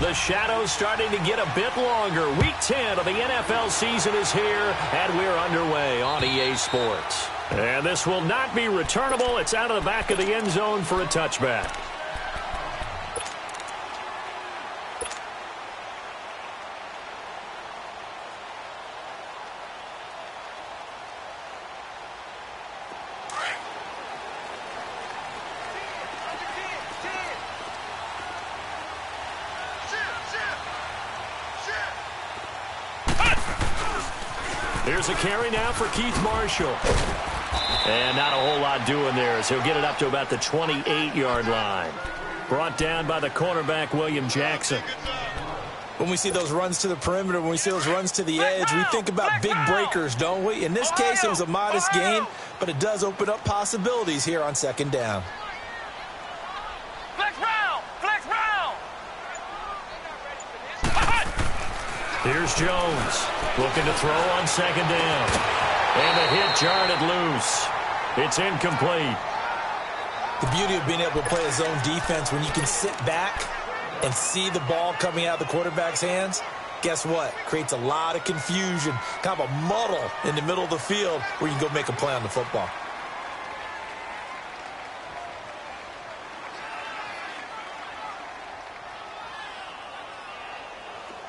The shadow's starting to get a bit longer. Week 10 of the NFL season is here, and we're underway on EA Sports. And this will not be returnable. It's out of the back of the end zone for a touchback. Here's a carry now for Keith Marshall. And not a whole lot doing there as he'll get it up to about the 28-yard line. Brought down by the cornerback, William Jackson. When we see those runs to the perimeter, when we see those runs to the edge, we think about big breakers, don't we? In this case, it was a modest gain, but it does open up possibilities here on second down. Flex round! Flex round! Here's Jones looking to throw on second down. And the hit jarred it loose. It's incomplete. The beauty of being able to play a zone defense when you can sit back and see the ball coming out of the quarterback's hands, guess what? Creates a lot of confusion, kind of a muddle in the middle of the field where you can go make a play on the football.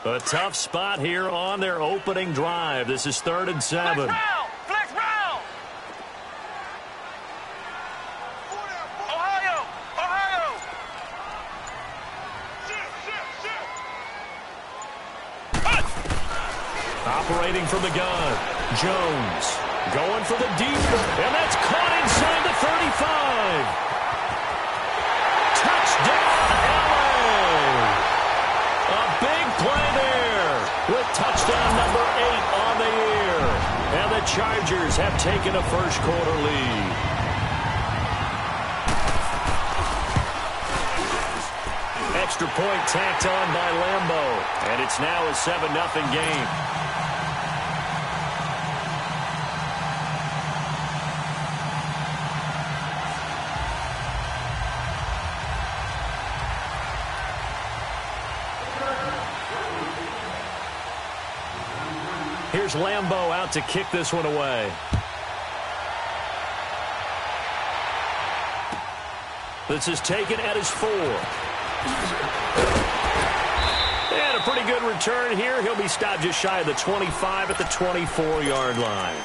A tough spot here on their opening drive. This is 3rd and 7. Flex round! Ohio! Ohio! Operating from the gun. Jones going for the deep. And that's caught inside the 35. Touchdown, LA! A big play there with touchdown number 8 on the year. And the Chargers have taken a first-quarter lead. Extra point tacked on by Lambo. And it's now a 7-0 game. Here's Lambo out to kick this one away. This is taken at his 4. And a pretty good return here. He'll be stopped just shy of the 25 at the 24-yard line.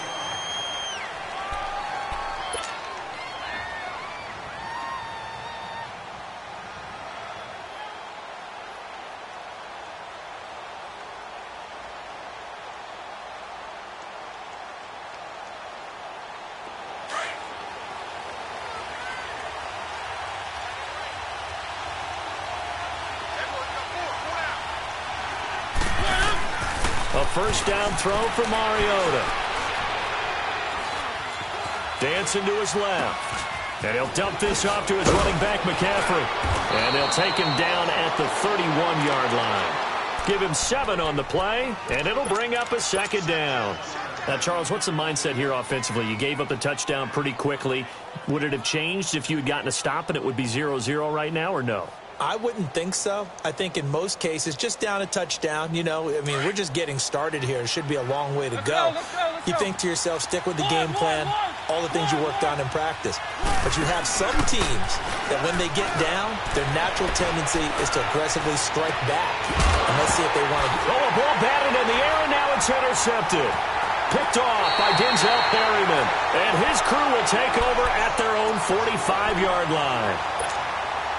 A first down throw for Mariota. Dancing to his left. And he'll dump this off to his running back, McCaffrey. And they'll take him down at the 31-yard line. Give him 7 on the play, and it'll bring up a second down. Now, Charles, what's the mindset here offensively? You gave up the touchdown pretty quickly. Would it have changed if you had gotten a stop and it would be 0-0 right now, or no? I wouldn't think so. I think in most cases, just down a touchdown, you know, I mean, we're just getting started here. It should be a long way to go. You think to yourself, stick with the game plan, all the things you worked on in practice. But you have some teams that when they get down, their natural tendency is to aggressively strike back. And let's see if they want to. Oh, a ball batted in the air, and now it's intercepted. Picked off by Denzel Perryman. And his crew will take over at their own 45-yard line.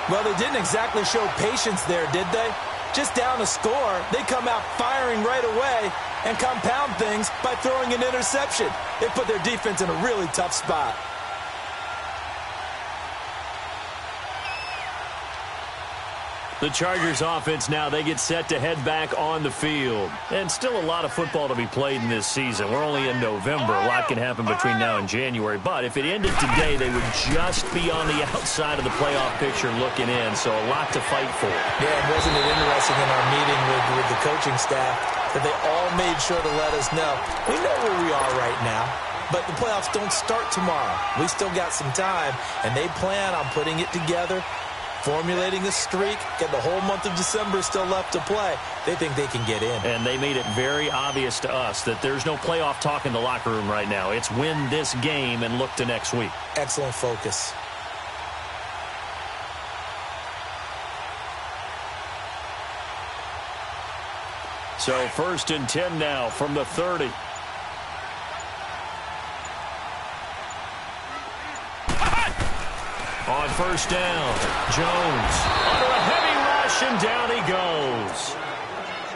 Well, they didn't exactly show patience there, did they? Just down a score, they come out firing right away and compound things by throwing an interception. They put their defense in a really tough spot. The Chargers offense now, they get set to head back on the field. And still a lot of football to be played in this season. We're only in November. A lot can happen between now and January. But if it ended today, they would just be on the outside of the playoff picture looking in. So a lot to fight for. Yeah, and wasn't it interesting in our meeting with the coaching staff that they all made sure to let us know, we know where we are right now. But the playoffs don't start tomorrow. We still got some time, and they plan on putting it together formulating a streak, get the whole month of December still left to play. They think they can get in. And they made it very obvious to us that there's no playoff talk in the locker room right now. It's win this game and look to next week. Excellent focus. So 1st and 10 now from the 30. On 1st down, Jones under a heavy rush, and down he goes.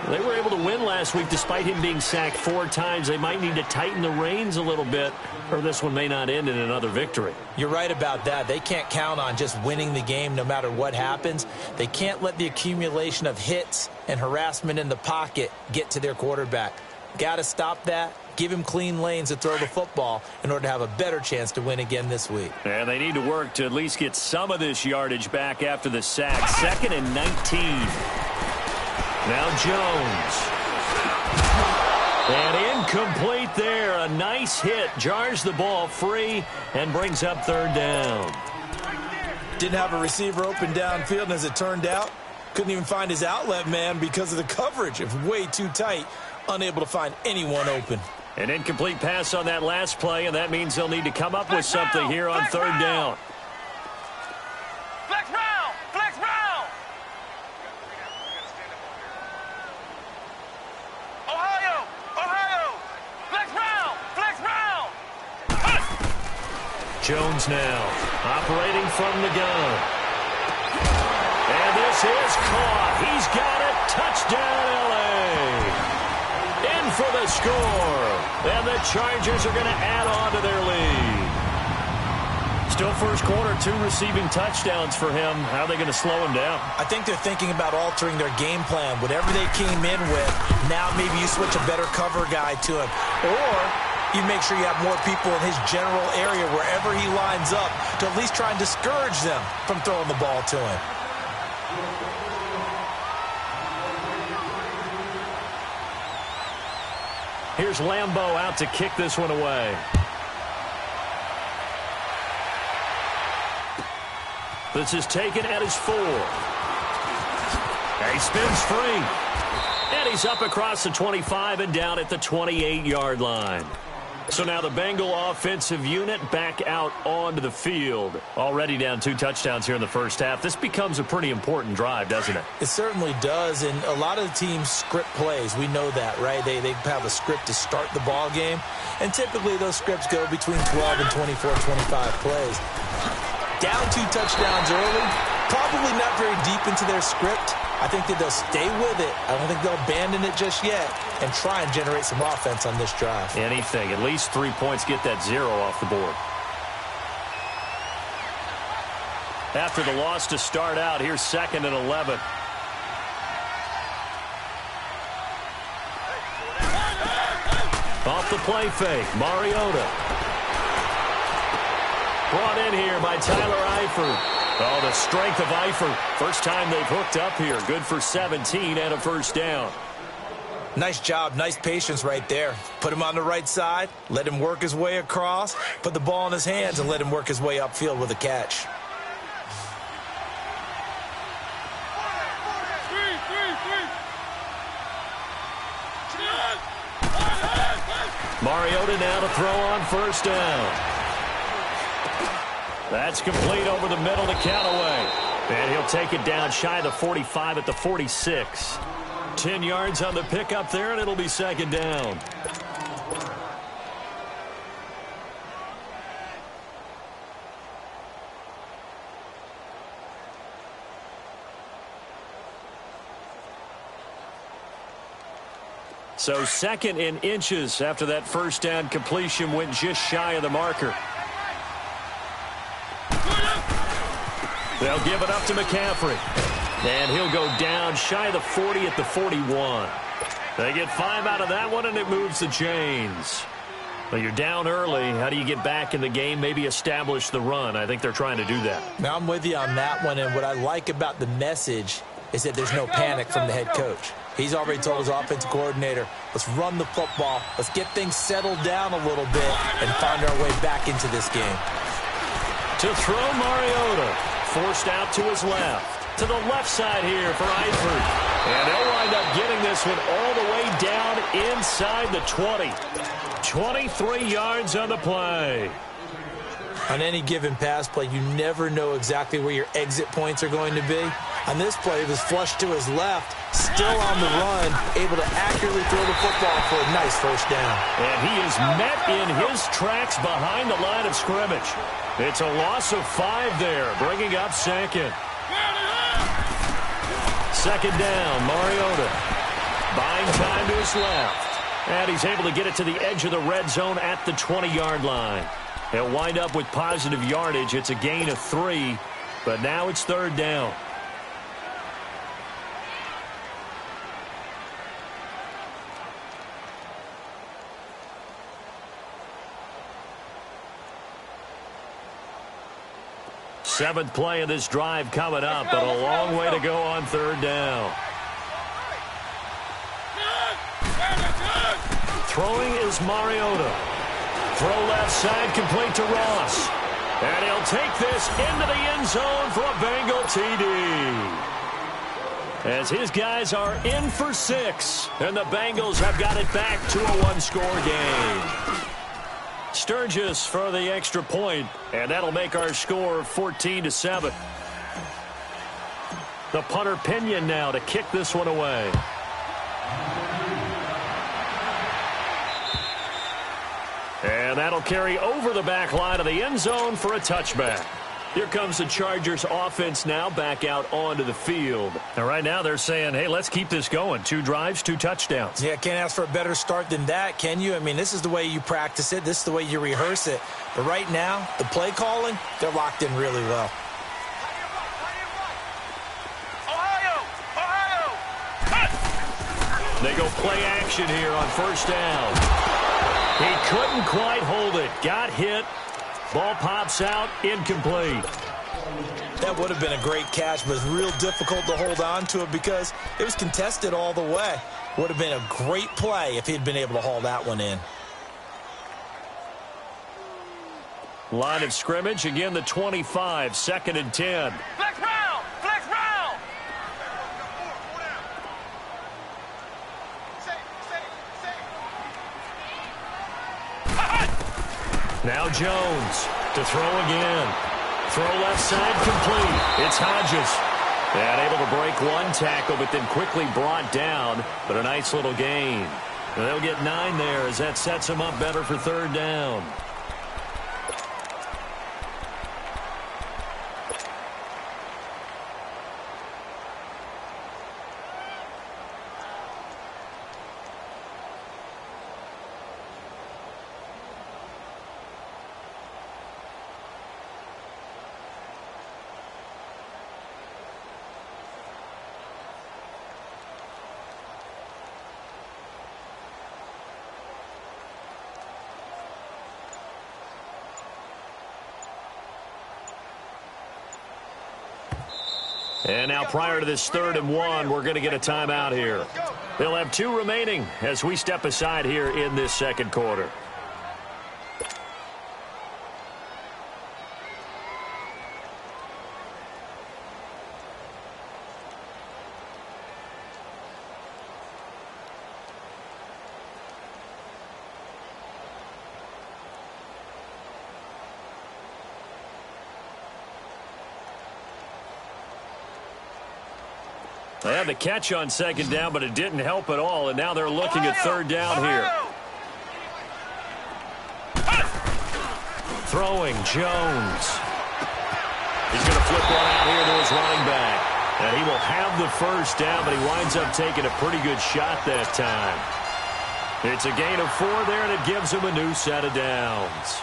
They were able to win last week despite him being sacked 4 times. They might need to tighten the reins a little bit, or this one may not end in another victory. You're right about that. They can't count on just winning the game no matter what happens. They can't let the accumulation of hits and harassment in the pocket get to their quarterback. Got to stop that. Give him clean lanes to throw the football in order to have a better chance to win again this week. And they need to work to at least get some of this yardage back after the sack. 2nd and 19. Now Jones. And incomplete there. A nice hit. Jars the ball free and brings up 3rd down. Didn't have a receiver open downfield, and as it turned out, couldn't even find his outlet man because of the coverage. It was way too tight. Unable to find anyone open. An incomplete pass on that last play, and that means they'll need to come up with something here on 3rd down. Flex round! Flex round! Ohio! Ohio! Flex round! Flex round! Jones now operating from the gun. And this is caught. He's got it. Touchdown, L.A. In for the score. And the Chargers are going to add on to their lead. Still first quarter, 2 receiving touchdowns for him. How are they going to slow him down? I think they're thinking about altering their game plan. Whatever they came in with, now maybe you switch a better cover guy to him. Or you make sure you have more people in his general area wherever he lines up to at least try and discourage them from throwing the ball to him. Here's Lambeau out to kick this one away. This is taken at his 4. And he spins free. And he's up across the 25 and down at the 28-yard line. So now the Bengal offensive unit back out onto the field. Already down 2 touchdowns here in the first half. This becomes a pretty important drive, doesn't it? It certainly does, and a lot of the teams script plays. We know that, right? They have a script to start the ball game, and typically those scripts go between 12 and 24, 25 plays. Down 2 touchdowns early, probably not very deep into their script. I think that they'll stay with it. I don't think they'll abandon it just yet and try and generate some offense on this drive. Anything. At least 3 points, get that 0 off the board. After the loss to start out, here's 2nd and 11. Off the play fake, Mariota. Brought in here by Tyler Eifert. Oh, the strength of Eifert. First time they've hooked up here. Good for 17 and a first down. Nice job. Nice patience right there. Put him on the right side. Let him work his way across. Put the ball in his hands and let him work his way upfield with a catch. Mariota now to throw on first down. That's complete over the middle to Callaway. And he'll take it down shy of the 45 at the 46. 10 yards on the pickup there, and it'll be 2nd down. So 2nd in inches after that first down completion went just shy of the marker. They'll give it up to McCaffrey. And he'll go down shy of the 40 at the 41. They get 5 out of that one, and it moves the chains. But you're down early. How do you get back in the game, maybe establish the run? I think they're trying to do that. Now, I'm with you on that one, and what I like about the message is that there's no panic from the head coach. He's already told his offensive coordinator, let's run the football, let's get things settled down a little bit and find our way back into this game. To throw Mariota. forced out to his left. To the left side here for Eifert. And they'll wind up getting this one all the way down inside the 20. 23 yards on the play. On any given pass play, you never know exactly where your exit points are going to be. On this play, it was flushed to his left, still on the run, able to accurately throw the football for a nice first down. And he is met in his tracks behind the line of scrimmage. It's a loss of 5 there, bringing up second. Second down, Mariota. Buying time to his left. And he's able to get it to the edge of the red zone at the 20-yard line. They'll wind up with positive yardage. It's a gain of 3, but now it's third down. Seventh play of this drive coming up, but a long way to go on third down. Throwing is Mariota. Throw left side, complete to Ross. And he'll take this into the end zone for a Bengal TD. As his guys are in for 6, and the Bengals have got it back to a one-score game. Sturgis for the extra point, and that'll make our score 14-7. The punter Pinion now to kick this one away. And that'll carry over the back line of the end zone for a touchback. Here comes the Chargers offense now back out onto the field. And right now they're saying, hey, let's keep this going. 2 drives, 2 touchdowns. Yeah, can't ask for a better start than that, can you? I mean, this is the way you practice it. This is the way you rehearse it. But right now, the play calling, they're locked in really well. They go play action here on first down. He couldn't quite hold it. Got hit. Ball pops out, incomplete. That would have been a great catch, but it's real difficult to hold on to it because it was contested all the way. Would have been a great play if he'd been able to haul that one in. Line of scrimmage, again the 25, 2nd and 10. Flex round! Flex round! Now Jones to throw again. Throw left side complete. It's Hodges. And able to break one tackle, but then quickly brought down. But a nice little gain. And they'll get 9 there as that sets them up better for third down. And now prior to this 3rd and 1, we're going to get a timeout here. They'll have 2 remaining as we step aside here in this second quarter. They had the catch on second down, but it didn't help at all, and now they're looking at third down here. Throwing, Jones. He's going to flip one out here to his running back. And he will have the first down, but he winds up taking a pretty good shot that time. It's a gain of 4 there, and it gives him a new set of downs.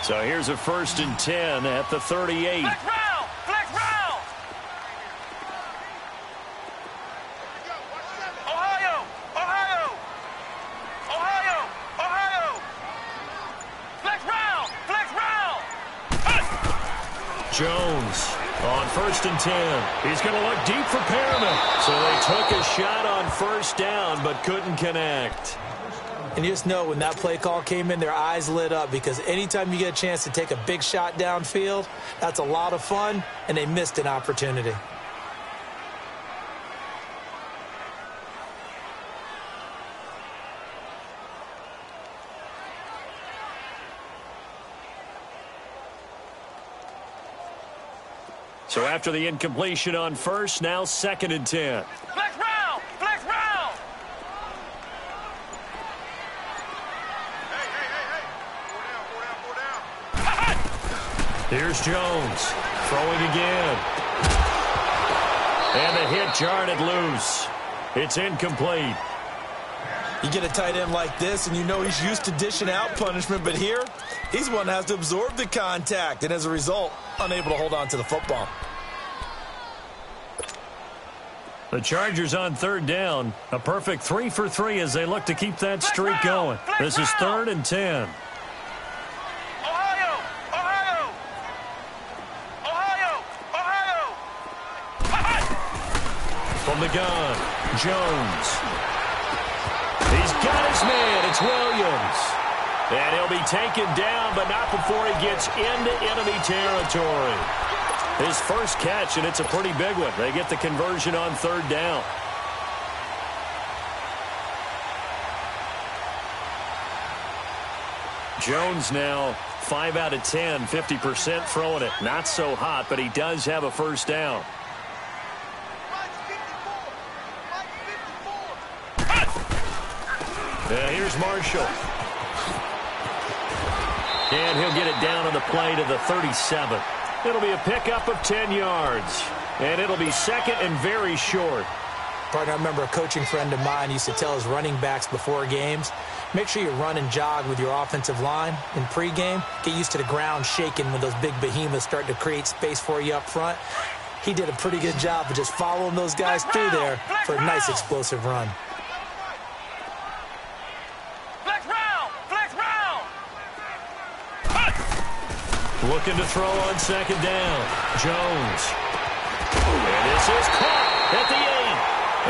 So here's a 1st and 10 at the 38. Flex round! Flex round! Ohio! Ohio! Ohio! Ohio! Flex round! Flex round! Jones On 1st and 10, he's going to look deep for Perriman. So they took a shot on 1st down, but couldn't connect. And you just know when that play call came in, their eyes lit up, because anytime you get a chance to take a big shot downfield, that's a lot of fun, and they missed an opportunity. So after the incompletion on 1st, now 2nd and 10. Flex round! Flex round! Hey. Four down. Here's Jones. Throwing again. And the hit jarred it loose. It's incomplete. You get a tight end like this, and you know he's used to dishing out punishment, but here, he's one that has to absorb the contact, and as a result, unable to hold on to the football. The Chargers on 3rd down. A perfect 3 for 3 as they look to keep that streak going. This is 3rd and 10. Ohio! From the gun, Jones. He's got his man. It's Williams. And he'll be taken down, but not before he gets into enemy territory. His first catch, and it's a pretty big one. They get the conversion on 3rd down. Jones now 5 out of 10, 50% throwing it. Not so hot, but he does have a 1st down. Here's Marshall. And he'll get it down on the play to the 37. It'll be a pickup of 10 yards. And it'll be 2nd and very short. Partner, I remember a coaching friend of mine used to tell his running backs before games, make sure you run and jog with your offensive line in pregame. Get used to the ground shaking when those big behemoths start to create space for you up front. He did a pretty good job of just following those guys through there for a nice explosive run. Looking to throw on 2nd down. Jones. And this is caught at the 8.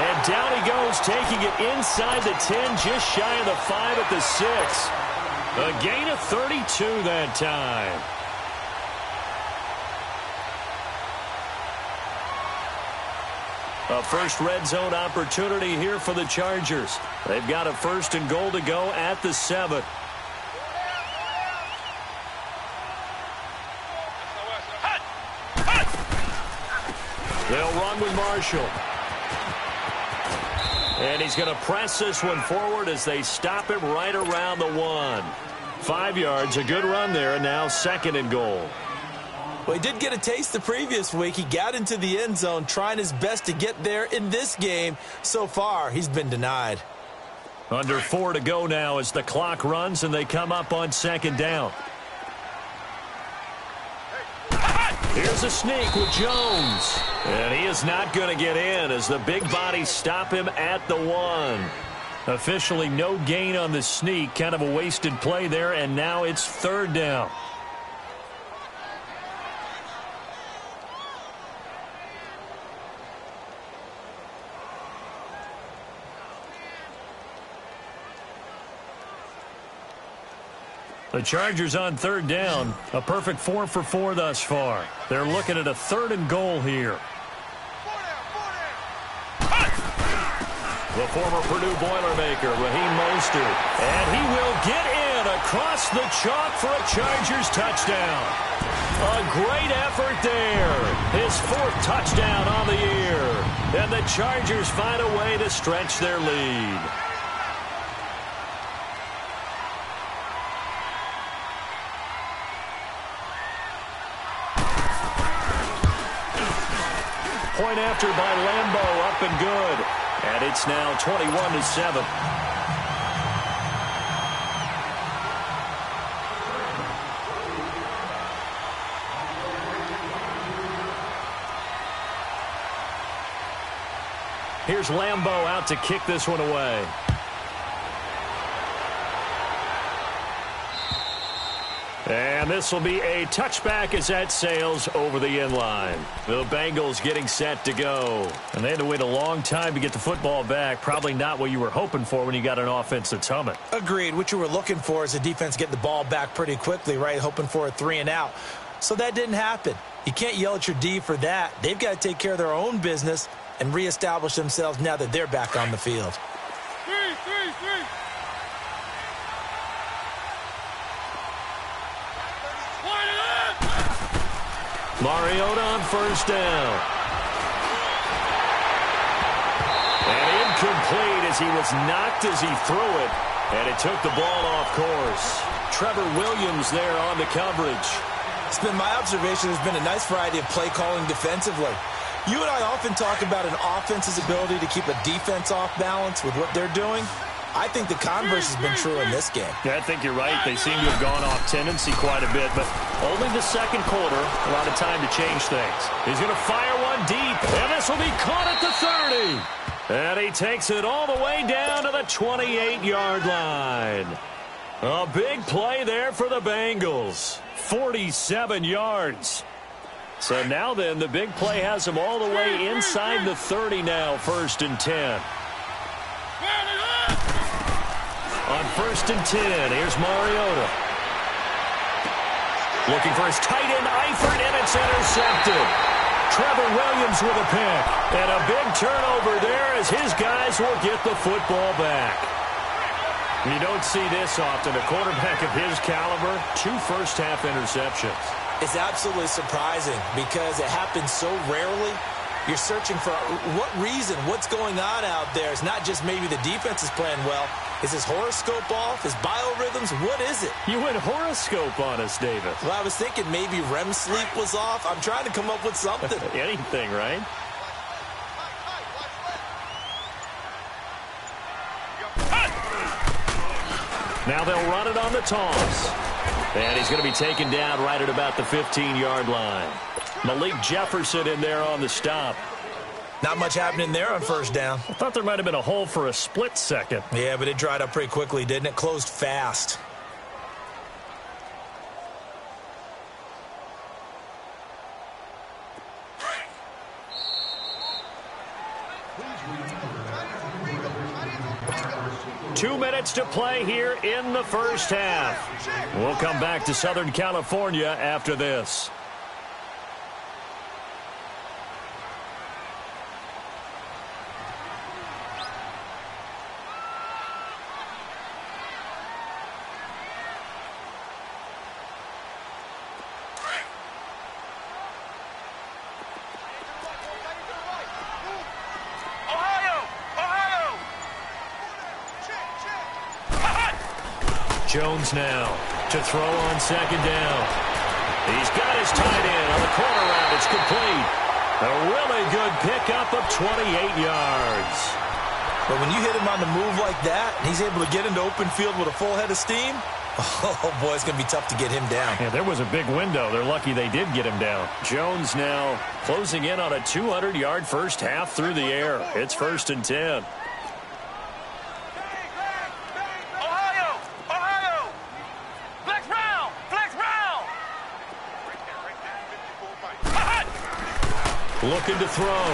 And down he goes, taking it inside the 10, just shy of the 5 at the 6. A gain of 32 that time. A first red zone opportunity here for the Chargers. They've got a 1st and goal to go at the 7. They'll run with Marshall. And he's going to press this one forward as they stop him right around the 1. 5 yards, a good run there, and now 2nd and goal. Well, he did get a taste the previous week. He got into the end zone, trying his best to get there in this game. So far, he's been denied. Under 4 to go now as the clock runs and they come up on 2nd down. Here's a sneak with Jones. And he is not going to get in as the big bodies stop him at the 1. Officially no gain on the sneak. Kind of a wasted play there, and now it's 3rd down. The Chargers on 3rd down. A perfect 4 for 4 thus far. They're looking at a 3rd and goal here. The former Purdue Boilermaker, Raheem Mostert. And he will get in across the chalk for a Chargers touchdown. A great effort there. His 4th touchdown on the year. And the Chargers find a way to stretch their lead. Point after by Lambeau, up and good. And it's now 21-7. Here's Lambeau out to kick this one away. And this will be a touchback as that sails over the inline. The Bengals getting set to go. And they had to wait a long time to get the football back. Probably not what you were hoping for when you got an offense that's humming. Agreed. What you were looking for is the defense getting the ball back pretty quickly, right? Hoping for a 3 and out. So that didn't happen. You can't yell at your D for that. They've got to take care of their own business and reestablish themselves now that they're back on the field. Mariota on first down. And incomplete as he was knocked as he threw it. And it took the ball off course. Trevor Williams there on the coverage. It's been my observation there's been a nice variety of play calling defensively. You and I often talk about an offense's ability to keep a defense off balance with what they're doing. I think the converse has been true in this game. Yeah, I think you're right. They seem to have gone off tendency quite a bit, but only the second quarter, a lot of time to change things. He's going to fire one deep, and this will be caught at the 30. And he takes it all the way down to the 28-yard line. A big play there for the Bengals. 47 yards. So now then, the big play has them all the way inside the 30 now, 1st and 10. On 1st and 10, here's Mariota. Looking for his tight end, Eifert, and it's intercepted. Trevor Williams with a pick. And a big turnover there as his guys will get the football back. You don't see this often. A quarterback of his caliber, 2 first-half interceptions. It's absolutely surprising because it happens so rarely. You're searching for what reason, what's going on out there. It's not just maybe the defense is playing well. Is his horoscope off? His biorhythms? What is it? You went horoscope on us, David. Well, I was thinking maybe REM sleep was off. I'm trying to come up with something. Anything, right? Now they'll run it on the toss. And he's going to be taken down right at about the 15-yard line. Malik Jefferson in there on the stop. Not much happening there on first down. I thought there might have been a hole for a split second. Yeah, but it dried up pretty quickly, didn't it? Closed fast. Two minutes to play here in the first half. We'll come back to Southern California after this. Jones now to throw on second down. He's got his tight end on the corner route. It's complete. A really good pickup of 28 yards. But when you hit him on the move like that, and he's able to get into open field with a full head of steam, oh, boy, it's going to be tough to get him down. Yeah, there was a big window. They're lucky they did get him down. Jones now closing in on a 200-yard first half through the air. It's 1st and 10. Looking to throw.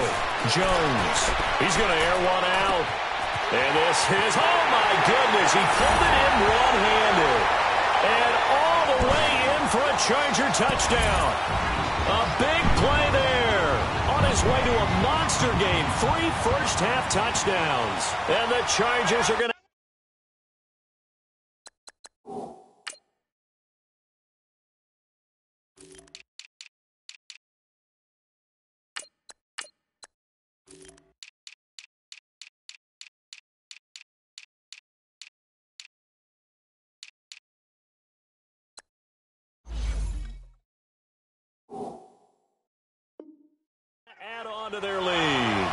Jones. He's going to air one out. And this is, oh my goodness, he pulled it in one-handed. And all the way in for a Charger touchdown. A big play there. On his way to a monster game. 3 first-half touchdowns. And the Chargers are going to add on to their lead.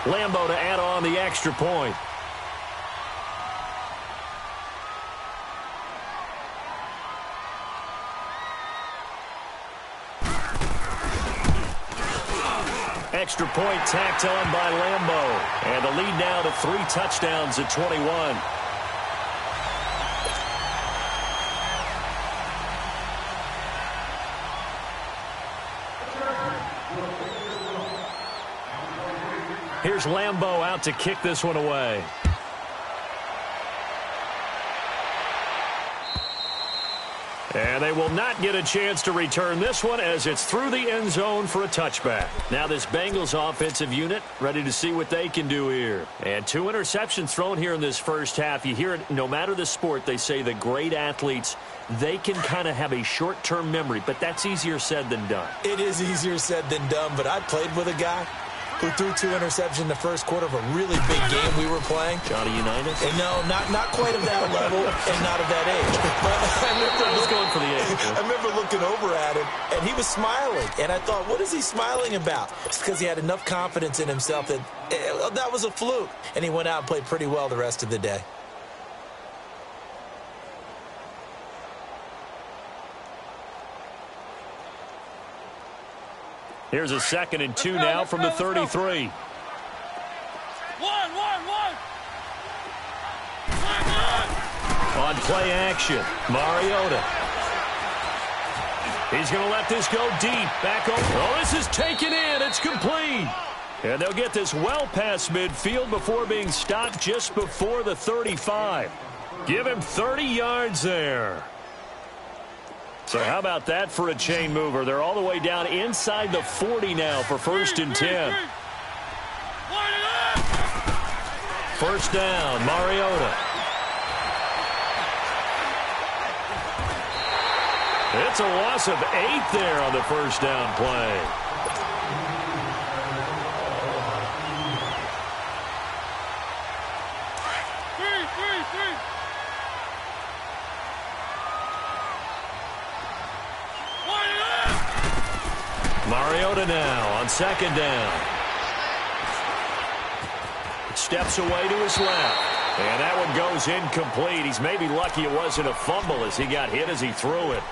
Lambo to add on the extra point. Extra point tacked on by Lambo. And the lead now to 3 touchdowns at 21. here's Lambeau out to kick this one away. And they will not get a chance to return this one as it's through the end zone for a touchback. Now this Bengals offensive unit ready to see what they can do here. And 2 interceptions thrown here in this first half. You hear it no matter the sport. They say the great athletes, they can kind of have a short-term memory. But that's easier said than done. It is easier said than done. But I played with a guy who threw 2 interceptions in the first quarter of a really big game we were playing. Johnny Unitas? And no, not quite of that level and not of that age. But I was going for the age. I remember looking over at him, and he was smiling. And I thought, what is he smiling about? It's because he had enough confidence in himself that that was a fluke. And he went out and played pretty well the rest of the day. Here's a 2nd and 2 now from the 33. On play action, Mariota. He's going to let this go deep. Back over. Oh, this is taken in. It's complete. And they'll get this well past midfield before being stopped just before the 35. Give him 30 yards there. So how about that for a chain mover? They're all the way down inside the 40 now for 1st and 10. First down, Mariota. It's a loss of 8 there on the first down play. Mariota now on 2nd down. Steps away to his left. And that one goes incomplete. He's maybe lucky it wasn't a fumble as he got hit as he threw it.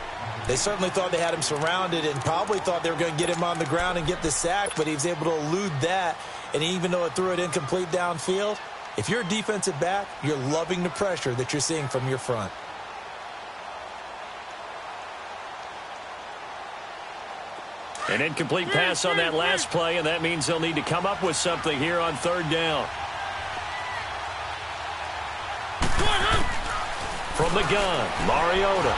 They certainly thought they had him surrounded and probably thought they were going to get him on the ground and get the sack, but he was able to elude that. And even though it threw it incomplete downfield, if you're a defensive back, you're loving the pressure that you're seeing from your front. An incomplete pass on that last play, and that means they'll need to come up with something here on 3rd down. From the gun, Mariota.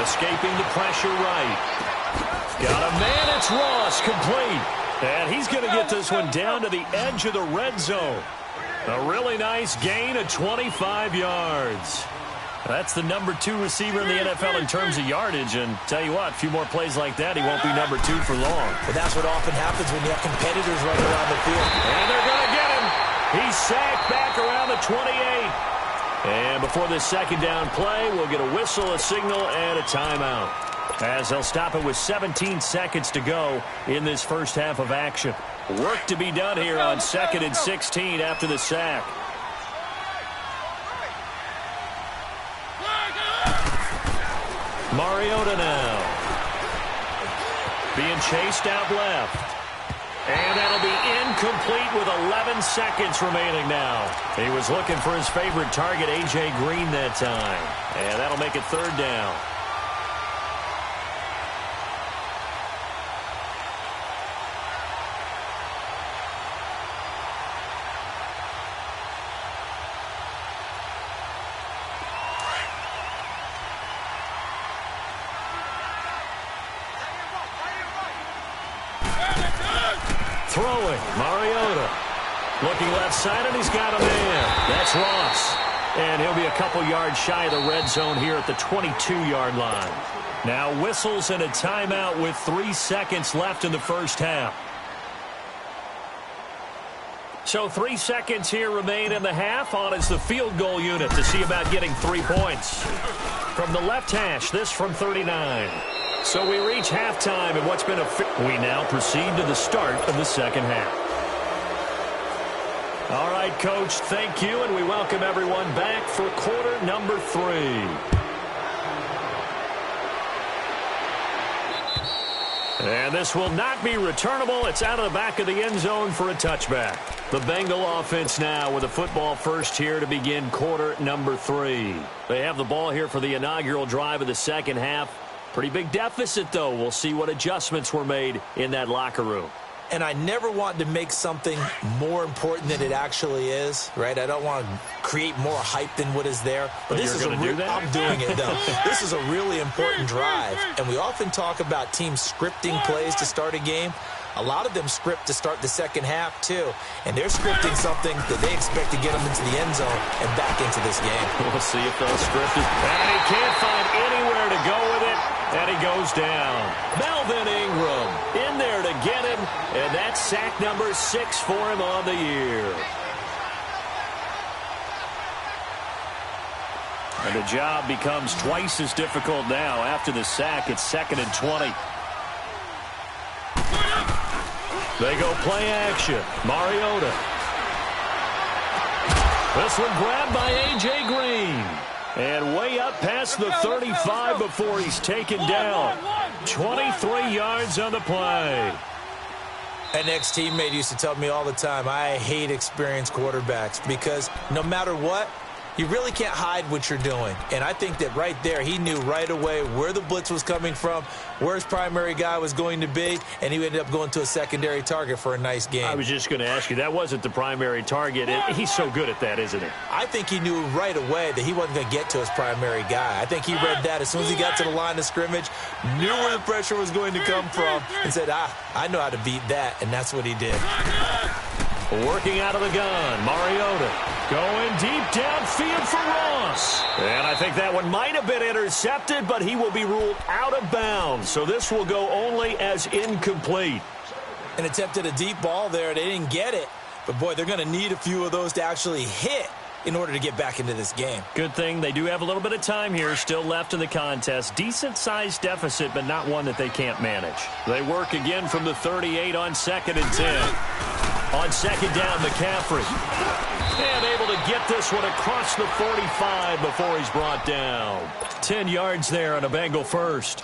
Escaping the pressure right. Got a man, it's Ross, complete. And he's going to get this one down to the edge of the red zone. A really nice gain of 25 yards. That's the number 2 receiver in the NFL in terms of yardage. And tell you what, a few more plays like that, he won't be number 2 for long. But that's what often happens when you have competitors running around the field. And they're going to get him. He's sacked back around the 28. And before this 2nd down play, we'll get a whistle, a signal, and a timeout. As they'll stop it with 17 seconds to go in this first half of action. Work to be done here on 2nd and 16 after the sack. Mariota now. Being chased out left. And that'll be incomplete with 11 seconds remaining now. He was looking for his favorite target, A.J. Green, that time. And that'll make it 3rd down. Throwing, Mariota. Looking left side, and he's got a man. That's Ross. And he'll be a couple yards shy of the red zone here at the 22-yard line. Now whistles and a timeout with 3 seconds left in the first half. So 3 seconds here remain in the half. On is the field goal unit to see about getting 3 points. From the left hash, this from 39. So we reach halftime, and what's been we now proceed to the start of the second half. All right, Coach, thank you, and we welcome everyone back for quarter number 3. And this will not be returnable. It's out of the back of the end zone for a touchback. The Bengal offense now with a football first here to begin quarter number 3. They have the ball here for the inaugural drive of the second half. Pretty big deficit, though. We'll see what adjustments were made in that locker room. And I never want to make something more important than it actually is, right? I don't want to create more hype than what is there. But this is I'm doing it, though. This is a really important drive. And we often talk about teams scripting plays to start a game. A lot of them script to start the second half, too. And they're scripting something that they expect to get them into the end zone and back into this game. We'll see if they'll script it. And he can't find anywhere to go with it. And he goes down. Melvin Ingram in there to get him. And that's sack number 6 for him on the year. And the job becomes twice as difficult now. After the sack, it's 2nd and 20. They go play action. Mariota. This one grabbed by A.J. Green. And way up past the 35 before he's taken down. 23 yards on the play. An ex-teammate used to tell me all the time, I hate experienced quarterbacks because no matter what, you really can't hide what you're doing. And I think that right there, he knew right away where the blitz was coming from, where his primary guy was going to be, and he ended up going to a secondary target for a nice game. I was just going to ask you, that wasn't the primary target. He's so good at that, isn't he? I think he knew right away that he wasn't going to get to his primary guy. I think he read that as soon as he got to the line of scrimmage, knew where the pressure was going to come from, and said, I know how to beat that, and that's what he did. Working out of the gun, Mariota going deep downfield for Ross. And I think that one might have been intercepted, but he will be ruled out of bounds. So this will go only as incomplete. And attempted a deep ball there. They didn't get it. But, boy, they're going to need a few of those to actually hit in order to get back into this game. Good thing they do have a little bit of time here still left in the contest. Decent-sized deficit, but not one that they can't manage. They work again from the 38 on 2nd and 10. On 2nd down, McCaffrey. And able to get this one across the 45 before he's brought down. 10 yards there on a Bengal first.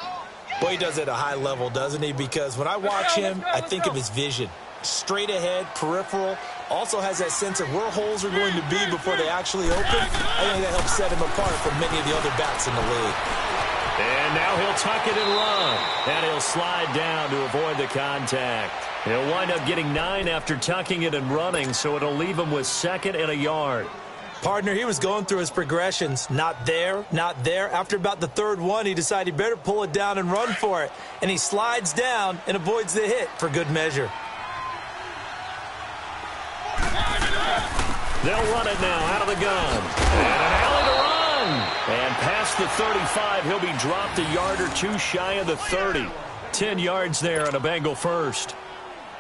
Boy, he does it at a high level, doesn't he? Because when I watch him, I think of his vision. Straight ahead, peripheral. Also has that sense of where holes are going to be before they actually open. I think that helps set him apart from many of the other backs in the league. And now he'll tuck it and run. And he'll slide down to avoid the contact. He'll wind up getting 9 after tucking it and running, so it'll leave him with 2nd and a yard. Partner, he was going through his progressions. Not there, not there. After about the 3rd one, he decided he better pull it down and run for it. And he slides down and avoids the hit for good measure. They'll run it now out of the gun. And an alley to run. And past the 35, he'll be dropped a yard or 2 shy of the 30. 10 yards there on a Bengal first.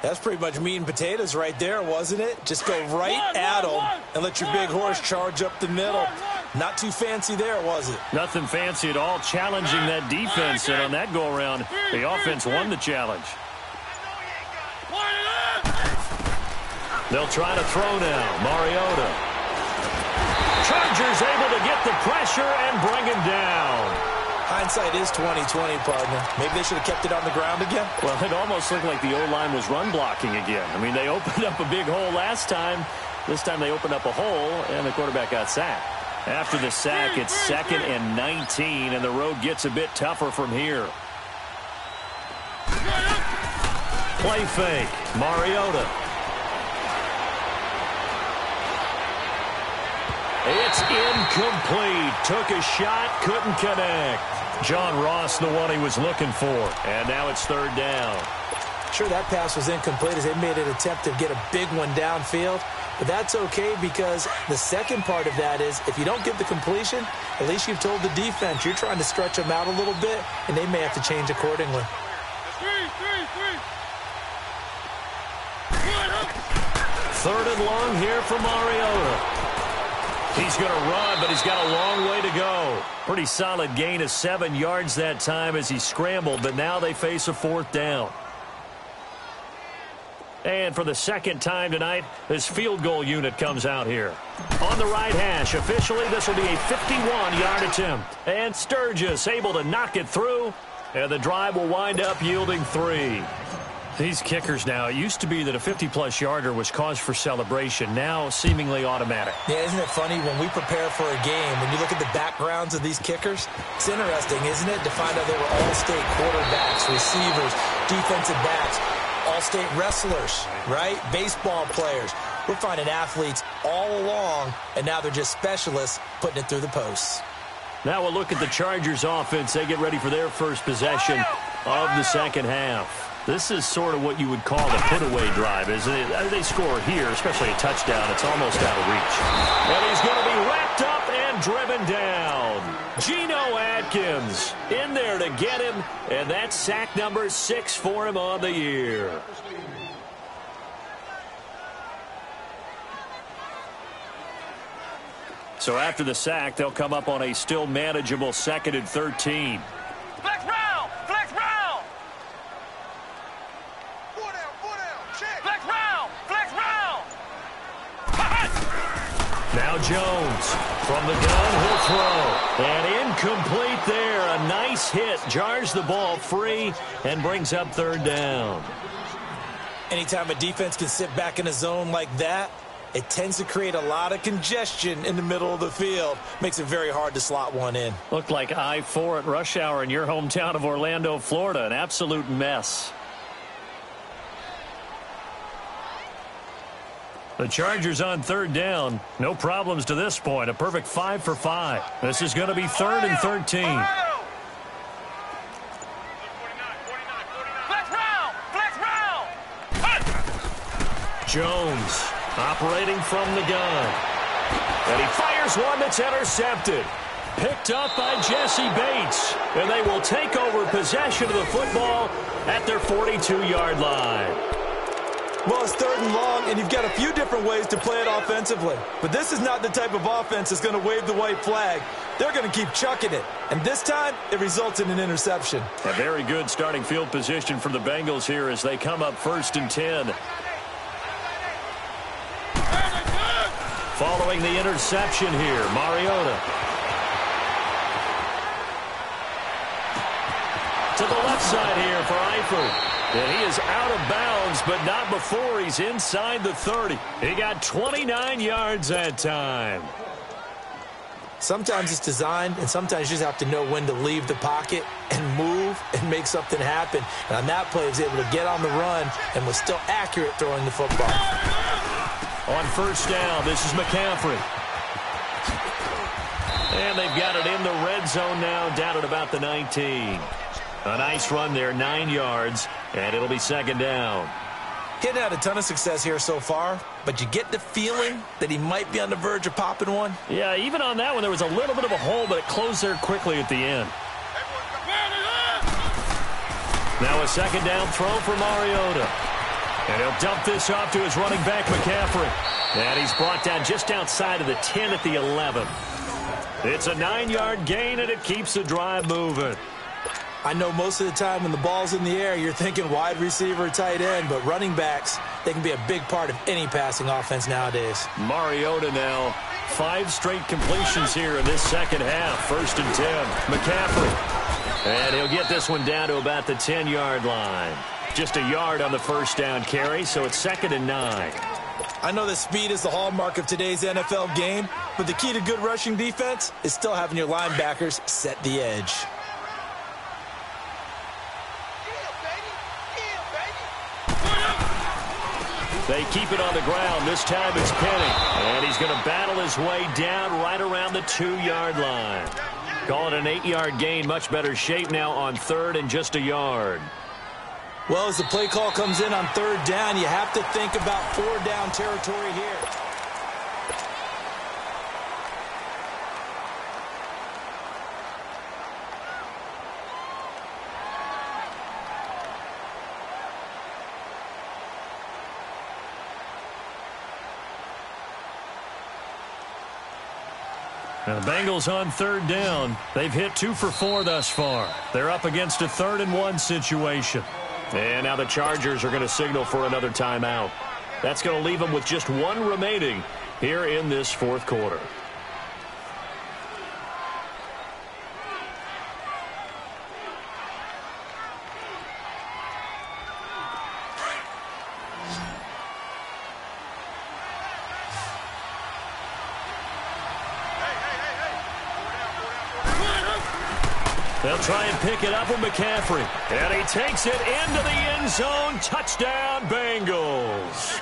That's pretty much meat and potatoes right there, wasn't it? Just go right at him and let your big horse charge up the middle. Not too fancy there, was it? Nothing fancy at all, challenging that defense. And on that go-around, the offense won the challenge. They'll try to throw now. Mariota. Chargers able to get the pressure and bring him down. Hindsight is 20/20, partner. Maybe they should have kept it on the ground again. Well, it almost looked like the O-line was run blocking again. I mean, they opened up a big hole last time. This time they opened up a hole, and the quarterback got sacked. After the sack, it's 2nd and 19, and the road gets a bit tougher from here. Play fake. Mariota. It's incomplete. Took a shot, couldn't connect. John Ross, the one he was looking for. And now it's 3rd down. Sure, that pass was incomplete as they made an attempt to get a big one downfield. But that's okay because the second part of that is if you don't get the completion, at least you've told the defense you're trying to stretch them out a little bit, and they may have to change accordingly. 3rd and long here for Mariota. He's going to run, but he's got a long way to go. Pretty solid gain of 7 yards that time as he scrambled, but now they face a 4th down. And for the 2nd time tonight, this field goal unit comes out here. On the right hash, officially, this will be a 51-yard attempt. And Sturgis able to knock it through, and the drive will wind up yielding 3. These kickers now, it used to be that a 50-plus yarder was cause for celebration. Now, seemingly automatic. Yeah, isn't it funny when we prepare for a game, when you look at the backgrounds of these kickers, it's interesting, isn't it, to find out they were all-state quarterbacks, receivers, defensive backs, all-state wrestlers, right? Baseball players. We're finding athletes all along, and now they're just specialists putting it through the posts. Now we'll look at the Chargers offense. They get ready for their first possession of the second half. This is sort of what you would call a put-away drive, isn't it? They score here, especially a touchdown. It's almost out of reach. And he's going to be wrapped up and driven down. Geno Atkins in there to get him, and that's sack number 6 for him on the year. So after the sack, they'll come up on a still manageable 2nd and 13. Flex round! Flex round! 4 down, check! Flex round! Flex round! Now Jones from the gun, he'll throw. And incomplete there. A nice hit. Jars the ball free and brings up 3rd down. Anytime a defense can sit back in a zone like that, it tends to create a lot of congestion in the middle of the field. Makes it very hard to slot one in. Looked like I-4 at rush hour in your hometown of Orlando, Florida. An absolute mess. The Chargers on 3rd down. No problems to this point. A perfect 5 for 5. This is going to be 3rd and 13. Flex round! Flex round! Jones operating from the gun. And he fires one that's intercepted. Picked up by Jesse Bates. And they will take over possession of the football at their 42-yard line. Well, it's 3rd and long, and you've got a few different ways to play it offensively. But this is not the type of offense that's going to wave the white flag. They're going to keep chucking it. And this time, it results in an interception. A very good starting field position for the Bengals here as they come up 1st and 10. Following the interception here, Mariota. To the left side here for Eifert. And he is out of bounds, but not before he's inside the 30. He got 29 yards that time. Sometimes it's designed, and sometimes you just have to know when to leave the pocket and move and make something happen. And on that play, he was able to get on the run and was still accurate throwing the football. On 1st down, this is McCaffrey. And they've got it in the red zone now, down at about the 19. A nice run there, 9 yards, and it'll be 2nd down. He hadn't had a ton of success here so far, but you get the feeling that he might be on the verge of popping one. Yeah, even on that one, there was a little bit of a hole, but it closed there quickly at the end. Now a 2nd down throw for Mariota. And he'll dump this off to his running back, McCaffrey. And he's brought down just outside of the 10 at the 11. It's a 9-yard gain, and it keeps the drive moving. I know most of the time when the ball's in the air, you're thinking wide receiver, tight end, but running backs, they can be a big part of any passing offense nowadays. Mariota now, 5 straight completions here in this second half. 1st and 10, McCaffrey. And he'll get this one down to about the 10-yard line. Just a yard on the 1st down carry, so it's 2nd and 9. I know that speed is the hallmark of today's NFL game, but the key to good rushing defense is still having your linebackers set the edge. They keep it on the ground. This time it's Penny. And he's going to battle his way down right around the 2-yard line. Call it an 8-yard gain. Much better shape now on 3rd and just a yard. Well, as the play call comes in on 3rd down, you have to think about 4-down territory here. Now the Bengals on 3rd down. They've hit 2 for 4 thus far. They're up against a 3rd and 1 situation. And now the Chargers are going to signal for another timeout. That's going to leave them with just 1 remaining here in this 4th quarter. They'll try and pick it up with McCaffrey. And he takes it into the end zone. Touchdown, Bengals.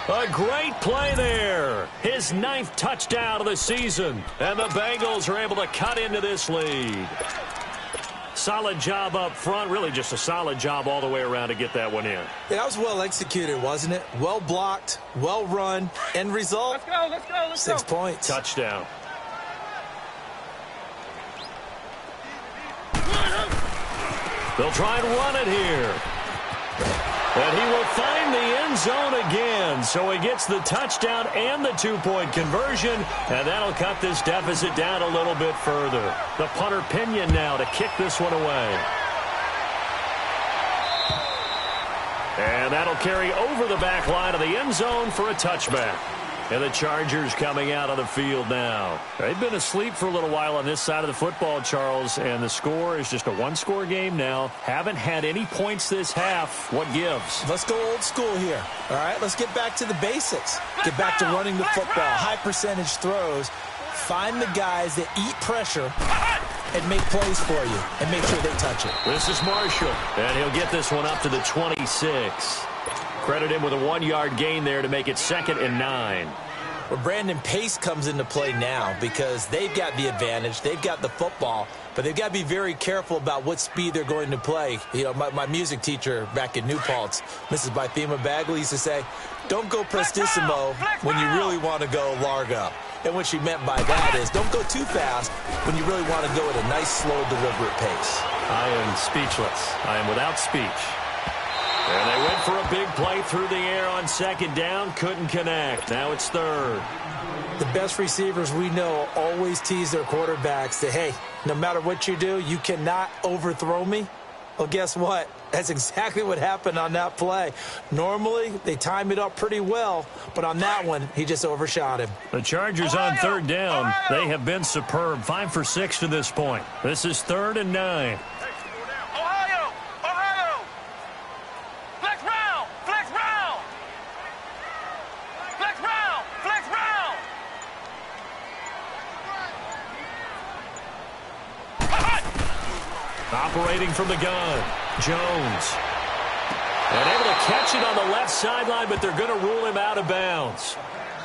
A great play there. His 9th touchdown of the season. And the Bengals are able to cut into this lead. Solid job up front. Really just a solid job all the way around to get that one in. Yeah, that was well executed, wasn't it? Well blocked, well run. End result, Let's go. 6 points. Touchdown. They'll try and run it here. And he will find the end zone again. So he gets the touchdown and the 2-point conversion. And that'll cut this deficit down a little bit further. The punter Pinion now to kick this one away. And that'll carry over the back line of the end zone for a touchback. And the Chargers coming out on the field now. They've been asleep for a little while on this side of the football, Charles, and the score is just a one-score game now. Haven't had any points this half. What gives? Let's go old school here. All right, let's get back to the basics. Get back to running the football, high percentage throws. Find the guys that eat pressure and make plays for you and make sure they touch it. This is Marshall, and he'll get this one up to the 26. Credit him with a 1-yard gain there to make it 2nd and 9. Well, Brandon, pace comes into play now because they've got the advantage. They've got the football, but they've got to be very careful about what speed they're going to play. You know, my music teacher back in New Paltz, Mrs. Bythema Bagley, used to say, don't go prestissimo when you really want to go largo. And what she meant by that is don't go too fast when you really want to go at a nice, slow, deliberate pace. I am speechless. I am without speech. And they went for a big play through the air on 2nd down. Couldn't connect. Now it's 3rd. The best receivers we know always tease their quarterbacks that, hey, no matter what you do, you cannot overthrow me. Well, guess what? That's exactly what happened on that play. Normally, they time it up pretty well, but on that one, he just overshot him. The Chargers on 3rd down. They have been superb. 5 for 6 to this point. This is 3rd and 9. Operating from the gun, Jones. And able to catch it on the left sideline, but they're going to rule him out of bounds.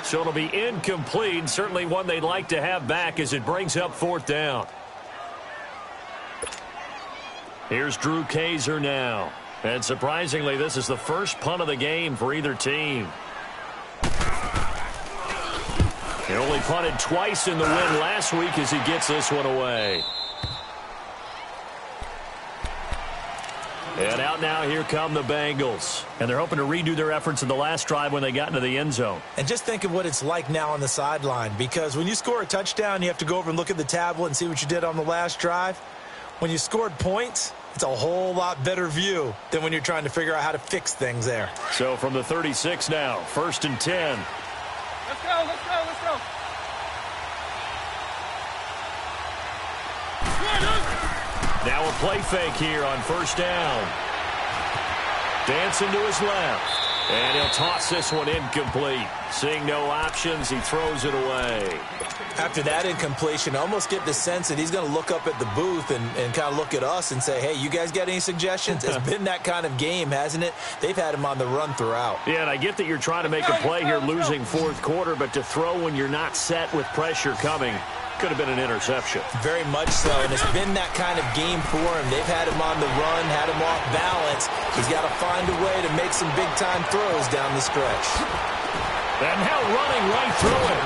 So it'll be incomplete, certainly one they'd like to have back as it brings up 4th down. Here's Drew Kaiser now. And surprisingly, this is the first punt of the game for either team. He only punted twice in the win last week as he gets this one away. And out now, here come the Bengals. And they're hoping to redo their efforts in the last drive when they got into the end zone. And just think of what it's like now on the sideline, because when you score a touchdown, you have to go over and look at the tablet and see what you did on the last drive. When you scored points, it's a whole lot better view than when you're trying to figure out how to fix things there. So from the 36 now, 1st and 10. Let's go. Now a play fake here on 1st down. Dancing to his left. And he'll toss this one incomplete. Seeing no options, he throws it away. After that incompletion, I almost get the sense that he's going to look up at the booth and kind of look at us and say, hey, you guys got any suggestions? It's been that kind of game, hasn't it? They've had him on the run throughout. Yeah, and I get that you're trying to make a play here losing 4th quarter, but to throw when you're not set with pressure coming could have been an interception. Very much so, and it's been that kind of game for him. They've had him on the run, had him off balance. He's got to find a way to make some big-time throws down the stretch. And now running right through it.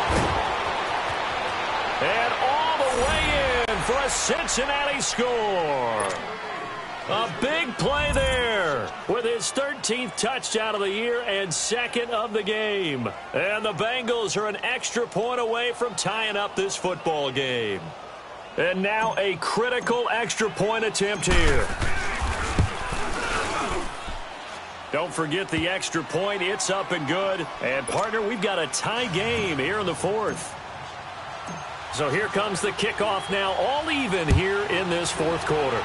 And all the way in for a Cincinnati score. A big play there with his 13th touchdown of the year and 2nd of the game. And the Bengals are an extra point away from tying up this football game. And now a critical extra point attempt here. Don't forget the extra point. It's up and good. And, partner, we've got a tie game here in the 4th. So here comes the kickoff now, all even here in this 4th quarter.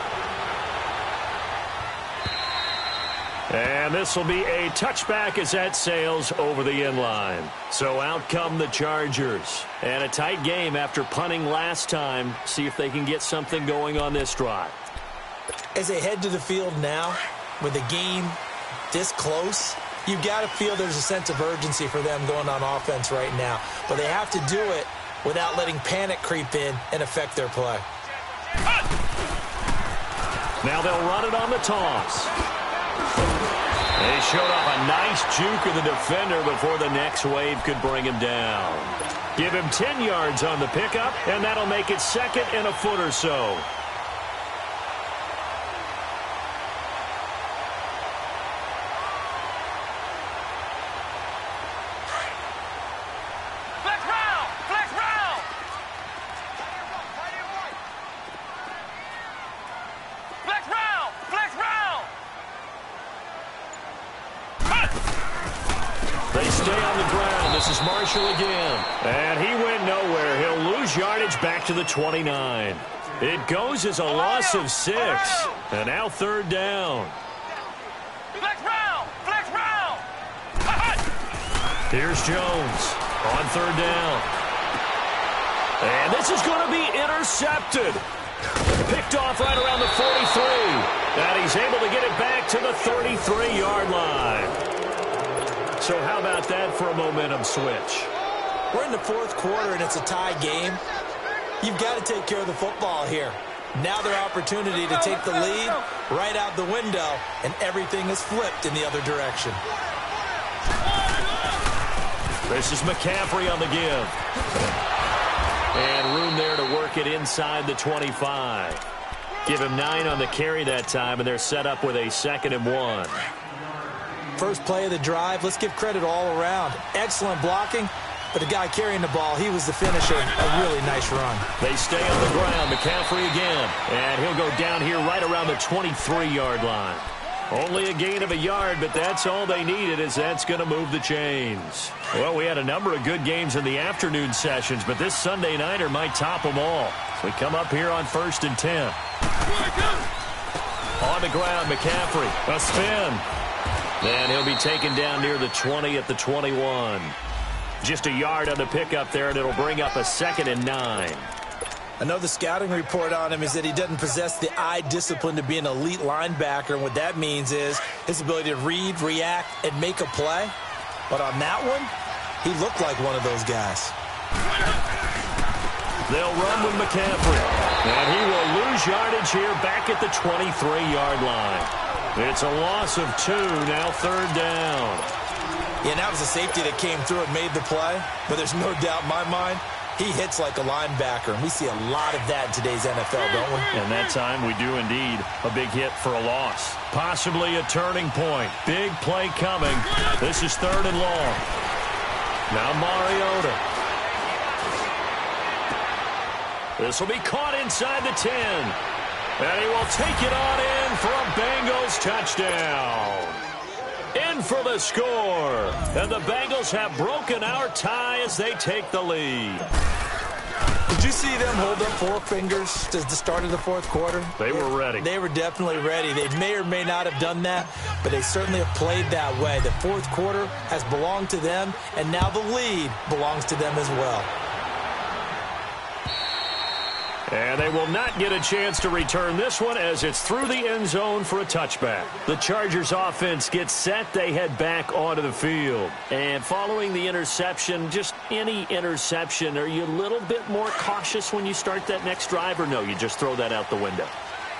And this will be a touchback as that sails over the end line. So out come the Chargers. And a tight game after punting last time. See if they can get something going on this drive. As they head to the field now, with the game this close, you've got to feel there's a sense of urgency for them going on offense right now. But they have to do it without letting panic creep in and affect their play. Now they'll run it on the toss. They showed off a nice juke of the defender before the next wave could bring him down. Give him 10 yards on the pickup, and that'll make it second and a foot or so. Again, and he went nowhere. He'll lose yardage back to the 29. It goes as a loss of 6, and now third down. Flex round! Flex round! Here's Jones on third down. And this is going to be intercepted. Picked off right around the 43. And he's able to get it back to the 33-yard line. So how about that for a momentum switch? We're in the fourth quarter, and it's a tie game. You've got to take care of the football here. Now their opportunity to take the lead right out the window, and everything is flipped in the other direction. This is McCaffrey on the give. And room there to work it inside the 25. Give him 9 on the carry that time, and they're set up with a 2nd and 1. First play of the drive, let's give credit all around. Excellent blocking, but the guy carrying the ball, he was the finisher. A really nice run. They stay on the ground. McCaffrey again. And he'll go down here right around the 23-yard line. Only a gain of a yard, but that's all they needed, as that's going to move the chains. Well, we had a number of good games in the afternoon sessions, but this Sunday nighter might top them all. So we come up here on 1st and 10. On the ground, McCaffrey. A spin. And he'll be taken down near the 20 at the 21. Just a yard on the pickup there, and it'll bring up a 2nd and 9. I know the scouting report on him is that he doesn't possess the eye discipline to be an elite linebacker, and what that means is his ability to read, react, and make a play. But on that one, he looked like one of those guys. They'll run with McCaffrey, and he will lose yardage here back at the 23-yard line. It's a loss of 2, now third down. Yeah, that was a safety that came through and made the play, but there's no doubt in my mind, he hits like a linebacker, and we see a lot of that in today's NFL, don't we? And that time we do indeed. A big hit for a loss. Possibly a turning point. Big play coming. This is 3rd and long. Now Mariota. This will be caught inside the 10. And he will take it on in for a Bengals touchdown. In for the score. And the Bengals have broken our tie as they take the lead. Did you see them hold up 4 fingers to the start of the fourth quarter? They were ready. They were definitely ready. They may or may not have done that, but they certainly have played that way. The fourth quarter has belonged to them, and now the lead belongs to them as well. And they will not get a chance to return this one as it's through the end zone for a touchback. The Chargers offense gets set. They head back onto the field. And following the interception, just any interception, are you a little bit more cautious when you start that next drive, or no, you just throw that out the window?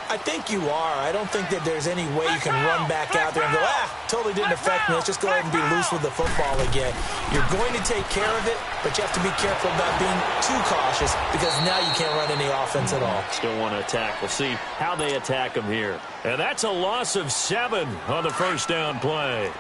I think you are. I don't think that there's any way you can run back out there and go, totally didn't affect me. Let's just go ahead and be loose with the football again. You're going to take care of it, but you have to be careful about being too cautious because now you can't run any offense at all. Still want to attack. We'll see how they attack them here. And that's a loss of 7 on the first down play.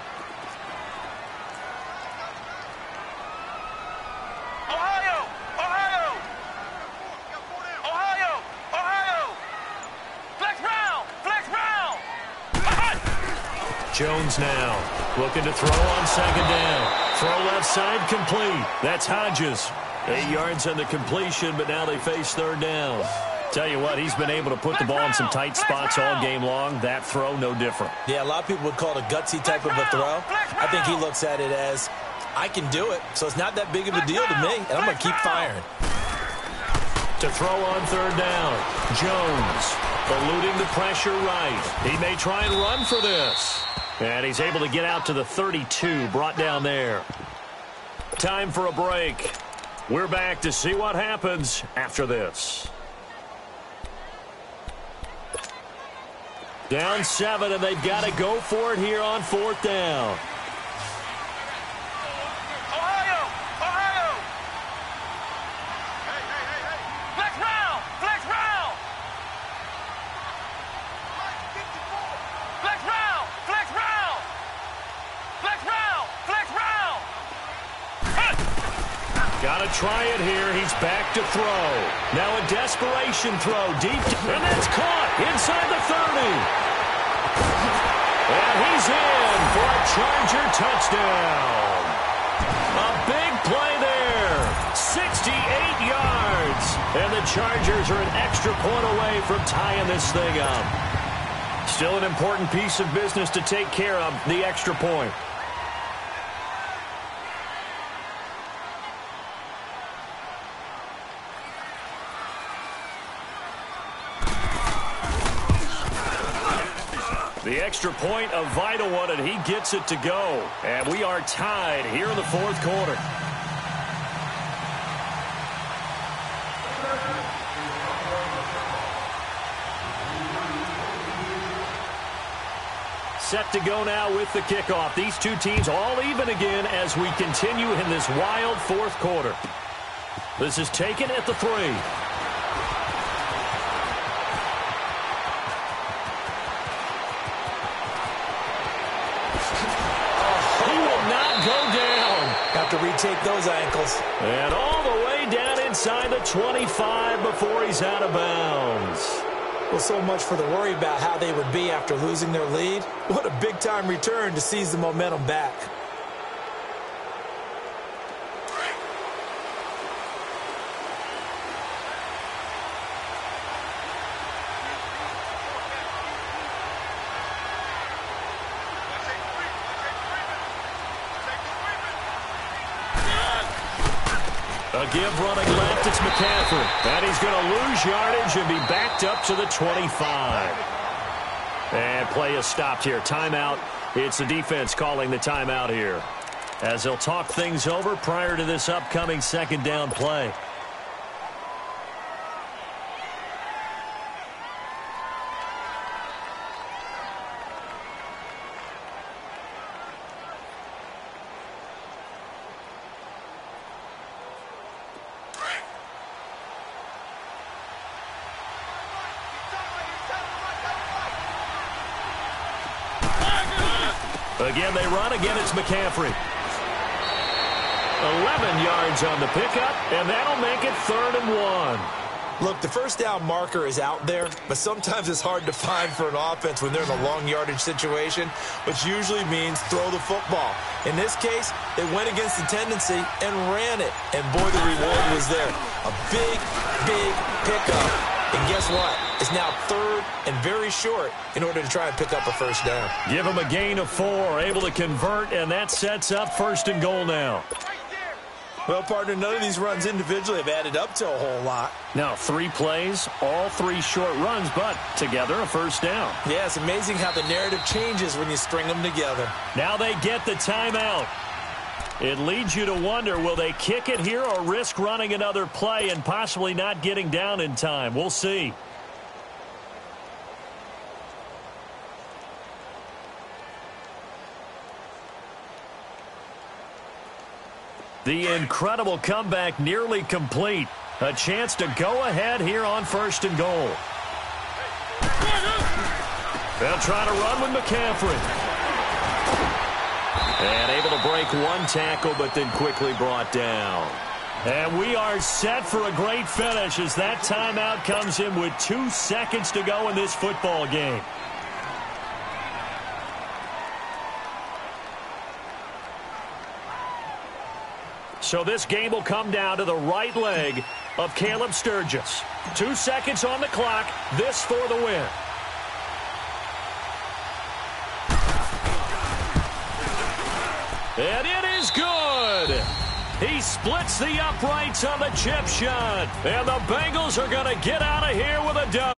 Jones now looking to throw on second down. Throw left side complete. That's Hodges. 8 yards on the completion, but now they face third down. Tell you what, he's been able to put the ball in some tight spots all game long. That throw, no different. Yeah, a lot of people would call it a gutsy type of a throw. I think he looks at it as, I can do it, so it's not that big of a deal to me, and I'm going to keep firing. To throw on third down, Jones eluding the pressure right. He may try and run for this. And he's able to get out to the 32, brought down there. Time for a break. We're back to see what happens after this. Down 7, and they've got to go for it here on fourth down. Got to try it here. He's back to throw. Now a desperation throw deep, and that's caught inside the 30. And he's in for a Charger touchdown. A big play there. 68 yards. And the Chargers are an extra point away from tying this thing up. Still an important piece of business to take care of, the extra point. The extra point, a vital one, and he gets it to go. And we are tied here in the fourth quarter. Set to go now with the kickoff. These two teams all even again as we continue in this wild fourth quarter. This is taken at the 3. Have to retake those ankles. And all the way down inside the 25 before he's out of bounds. Well, so much for the worry about how they would be after losing their lead. What a big-time return to seize the momentum back. A give running left, it's McCaffrey. And he's going to lose yardage and be backed up to the 25. And play is stopped here. Timeout. It's the defense calling the timeout here, as they'll talk things over prior to this upcoming second down play. Again, they run. Again, it's McCaffrey. 11 yards on the pickup, and that'll make it 3rd and 1. Look, the first down marker is out there, but sometimes it's hard to find for an offense when they're in a long yardage situation, which usually means throw the football. In this case, they went against the tendency and ran it, and boy, the reward was there. A big, big pickup. And guess what? It's now 3rd and very short in order to try and pick up a first down. Give him a gain of 4, able to convert, and that sets up 1st and goal now. Well, partner, none of these runs individually have added up to a whole lot. Now 3 plays, all 3 short runs, but together a first down. Yeah, it's amazing how the narrative changes when you string them together. Now they get the timeout. It leads you to wonder, will they kick it here or risk running another play and possibly not getting down in time? We'll see. The incredible comeback nearly complete. A chance to go ahead here on 1st and goal. They'll try to run with McCaffrey. And able to break 1 tackle, but then quickly brought down. And we are set for a great finish as that timeout comes in with 2 seconds to go in this football game. So this game will come down to the right leg of Caleb Sturgis. 2 seconds on the clock. This for the win. And it is good. He splits the uprights on the chip shot. And the Bengals are going to get out of here with a W.